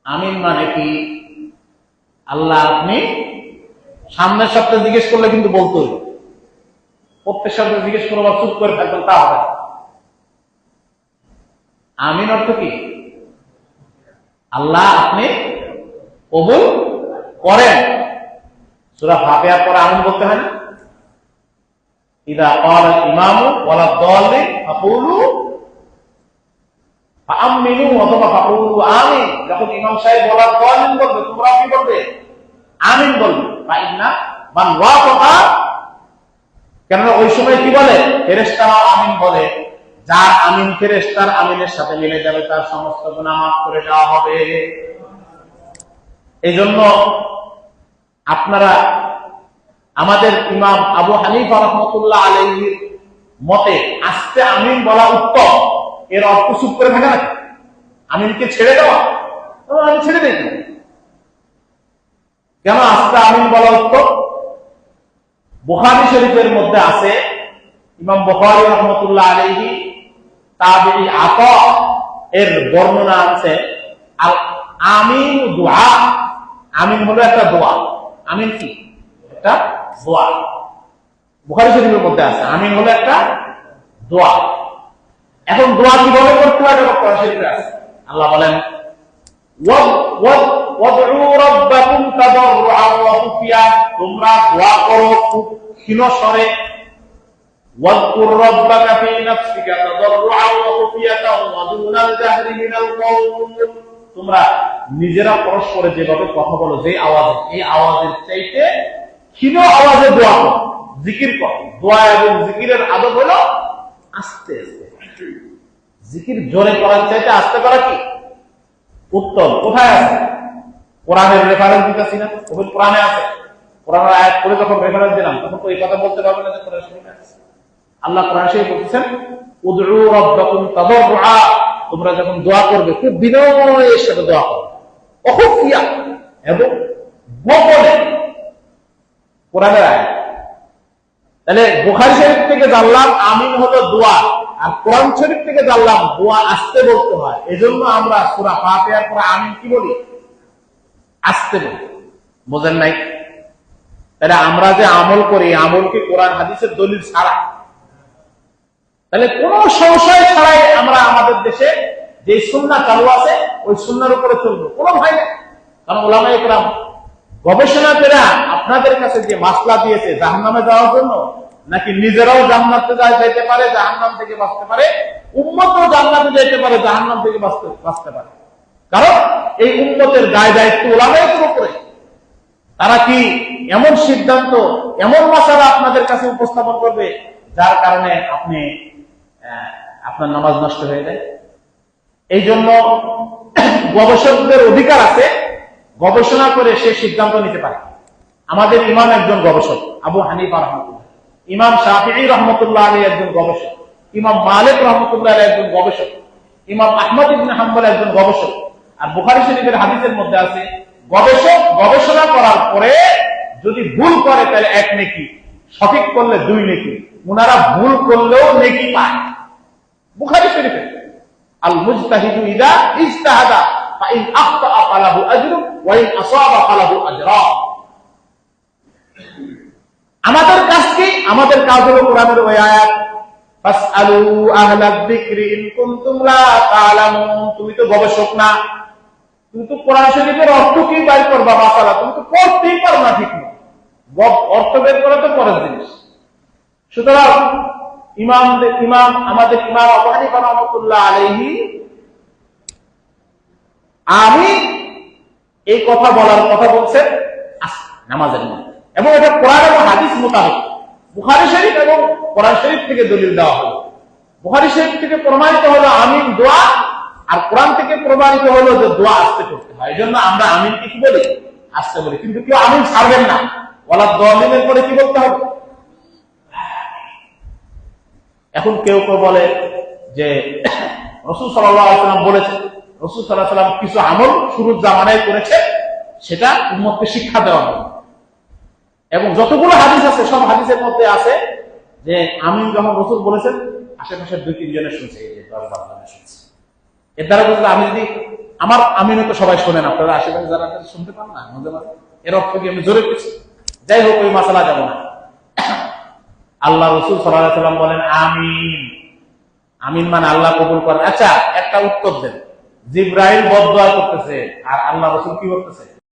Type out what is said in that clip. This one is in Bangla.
আমিন মানে কি? আল্লাহ আপনি সামনের সপ্তাহে জিজ্ঞেস করলে কিন্তু বলতে হইল, প্রত্যেক সপ্তাহে জিজ্ঞেস করবো বা চুপ করে থাকবেন তা হবে। আমিন অর্থ কি? আল্লাহ আপনি কবুল করেন। সূরা ফাতিহার পরে আমিন বলতে হয় না? ইদা ক্বালা ইমামু ওয়ালা দাল্লিন ফাকুলু ফাআমিনু অথবা ফাকুলু আমিন। যখন ইমাম সাহেব ওয়ালা দাল্লিন বলবে, তোমরা কি বলবে? আমিন বলবে। ফাইন্না মান ওয়াফাকা, কেননা ওই সময় কি বলে? ফেরেশতারা আমিন বলে। যার আমিন ফেরেশতার আমিনের সাথে মিলে যাবে তার সমস্ত গুনাহ মাফ করে দেওয়া হবে। এই জন্য আপনারা আমাদের ইমাম আবু হানিফা রাহমাতুল্লাহ আলাইহির মতে আস্তে আমিন বলা উত্তম। এর অর্থ চুপ করে থাকা নাকি? আমিনকে ছেড়ে দেওয়া? আমি ছেড়ে দিই না। কেন আস্তে আমিন বলা উত্তম? বুখারী শরীফের মধ্যে আছে, ইমাম বুখারী রাহমাতুল্লাহ আলাইহি তাবেঈ আতা এর বর্ণনা আছে, আল আমিন দুআ। আমিন হলো একটা দোয়া। আমিন কি? একটা দোয়া। বুখারী শরীফের মধ্যে আছে আমিন হলো একটা দোয়া। এখন দোয়া কিভাবে করতে হয় এটা কোরআন শরীফে আছে। আল্লাহ বলেন ওয়াদউ রাব্বাকুম তাদাররুআন ওয়া খুফিয়া, তোমরা দোয়া করো খুব ক্ষীণ স্বরে। ওয়াযকুর রাব্বাকা ফি নাফসিকা তাদাররুআন ওয়া খুফিয়াতান ওয়া দুনাল জাহরি মিনাল কওল, তোমরা নিজেরা পরস্পরে যেভাবে কথা বলো, যে আওয়াজে, এই আওয়াজের চাইতে ক্ষীণ আওয়াজে দোয়া করো, জিকির করো। দোয়া এবং জিকিরের আদব হলো আস্তে আস্তে। জিকির জোরে করার চাইতে আস্তে করা কি উত্তম। কোথায় আছে? কোরআনের রেফারেন্স দিতেছি না? কোরআনে আছে। কোরআনের আয়াত করে যখন রেফারেন্স দিলাম তখন তো এই কথা বলতে পারবে না যে কোরআন শরীফে আছে। আল্লাহ কোরআন শরীফে বলতেছেন উদউ রাব্বাকুম তাদাররুআ, তোমরা যখন দোয়া করবে খুব বিনয়ের সাথে দোয়া করবে, অখুফিয়া এবং গোপনে। কোরআনের আয়াত। তাহলে বুখারী শরীফ থেকে জানলাম আমিন হলো দোয়া, আর কোরআন শরীফ থেকে জানলাম দোয়া আস্তে বলতে হয়। এজন্য আমরা সূরা ফাতিহার পরে আমিন কি বলি? আস্তে বলি। বোঝেন নাই? তাহলে আমরা যে আমল করি, আমল কি কোরআন হাদিসের দলিল ছাড়া? তাহলে কোন সংশয় ছাড়াই আমরা আমাদের দেশে যে সুন্নাহ চালু আছে ওই সুন্নাহর উপরে চলবো, কোনো ভয় নেই। কারণ উলামায়ে কেরাম গবেষণা করে আপনাদের কাছে যে মাসলা দিয়েছে জাহান্নামে যাওয়ার জন্য, নাকি নিজেরাও জান্নাতে যাইতে পারে, জাহান্নাম থেকে বাঁচতে পারে, উম্মতও জান্নাতে যেতে পারে, জাহান্নাম থেকে বাঁচতে পারে। কারণ এই উম্মতের দায় দায়িত্ব উলামায়ের উপরে। তারা কি এমন সিদ্ধান্ত, এমন মাসালা আপনাদের কাছে উপস্থাপন করবে যার কারণে আপনার নামাজ নষ্ট হয়ে যায়। এই জন্য গবেষকদের অধিকার আছে, গবেষণা করে সে সিদ্ধান্ত নিতে পারে। আমাদের ইমাম একজন গবেষক, আবু হানিফা রাহমাতুল্লাহ, ইমাম শাফিঈ রাহমাতুল্লাহ আলাইহি একজন গবেষক, ইমাম মালিক রাহমাতুল্লাহ আলাইহি একজন গবেষক, ইমাম আহমদ ইবনে হাম্বল একজন গবেষক। আর বুখারী শরীফের হাদিসের মধ্যে আছে গবেষক গবেষণা করার পরে যদি ভুল করে তাহলে 1 নেকি, সঠিক করলে 2 নেকি, উনারা ভুল করলেও নেকি পায়। বুখারী শরীফে আল মুজতাহিদু ইদা ইজতাহাদা ফাইন আখতা ফালাহু আজরু ওয়া ইন আসাবা ফালাহু আজরান। আমাদের কাজ কি? আমাদের কাজ হলো কোরআনের ওই আয়াত ফাসআলু আহলায যিকরি ইন কুনতুম লা তা'লামুন। তুমি তো গবেষক না, তুমি তো কোরআন শরীফের অর্থ কি বাইর করবা মাসালা তুমি তো পড়তেই পারো না ঠিক না, অর্থ বের করা তো পরের জিনিস। সুতরাং আমাদের ইমাম আবু হানিফা রাহমাতুল্লাহ আলাইহি আমি এই কথা বলার কথা বলছেন নামাজের মধ্যে, এবং এটা কোরআন এবং হাদিস মোতাবেক। বুখারী শরীফ এবং কোরআন শরীফ থেকে দলিল দেওয়া হলো। বুখারী শরীফ থেকে প্রমাণিত হলো আমিন দোয়া, আর কোরআন থেকে প্রমাণিত হলো যে দোয়া আস্তে করতে হয়। এই জন্য আমরা আমিনকে কি বলি? আস্তে বলি। কিন্তু কেউ আমিন ছাড়বেন না, ওয়ালা দাল্লিনের পরে কি বলতে হবে? এখন কেউ কেউ বলে যে রাসূল সাল্লাল্লাহু আলাইহি ওয়াসাল্লাম বলেছেন, রাসূল সাল্লাল্লাহু আলাইহি ওয়াসাল্লাম কিছু আমল শুরুর জামানায় করেছে, সেটা উম্মতকে শিক্ষা দেওয়া হবে। এবং যতগুলো হাদিস আছে সব হাদিসের মধ্যে আছে যে আমিন যখন রাসূল বলেছেন আশেপাশের 2-3 জনের শুনছে, এই যে 10-12 জনের শুনছে। এর দ্বারা বুঝলে আমি যদি আমার আমিনও তো সবাই শোনেন, আপনারা আশেপাশে যারা শুনতে পান না মাঝে মাঝে, এর অর্থ কি আমি জোরে পেয়েছি? যাই হোক, ওই মাসালা যাব না। আল্লাহ রসুল সাল্লাল্লাহু আলাইহি ওয়াসাল্লাম বলেন আমিন। আমিন মানে আল্লাহ কবুল করেন। আচ্ছা, একটা উত্তর দেন, জিবরাইল বদদুয়া করতেছে আর আল্লাহ রসুল কি করতেছে?